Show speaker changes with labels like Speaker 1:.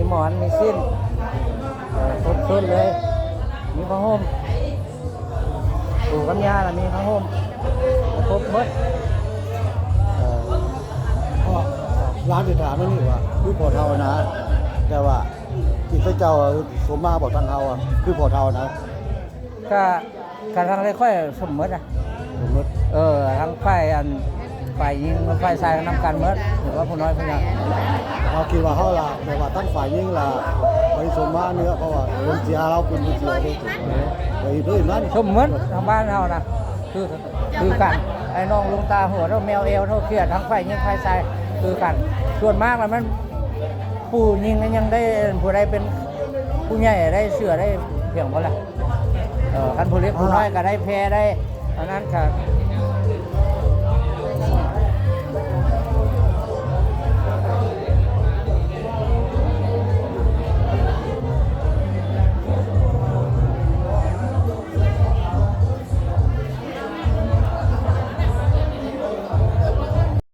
Speaker 1: หมอนมีสิ้นครบชุดเลยมีผ้าห่มปูกำยาแล้วมีผ้าห่มครบหมด
Speaker 2: ก็ร้านที่ถามนั่นนี่ว่าคือพอเท่านะ แต่ว่าที่เขาเจ้าสมมาบอกทางเขาคือพอเท่านะ
Speaker 1: ก็การทางเลยค่อยสมมตินะ
Speaker 2: สมมติ
Speaker 1: ทางฝ่ายยิงกับฝ่ายชายนำกันเมื่อหรือว่าผู้น้อยผู้ใหญ่
Speaker 2: เราคิดว่าเขาละแต่ว่าตั้งฝ่ายยิ่งละไปสมมาเนื้อเพราะว่าคนเสียเราเป็นคนเสียด้วยไปด้วยนั้น
Speaker 1: สมมติทางบ้านเรานะคือกันไอ้น้องลุงตาหัวเท่าแมวเอวเท่าเขียดทั้งฝ่ายยิงฝ่ายชายคือกันส่วนมากแล้วมันผู้ยิงยังได้ผู้ใดเป็นผู้ใหญ่ได้เสือได้เพียงพอละคันผู้เล็กผู้น้อยก็ได้แพ้ได้อันนั้นก็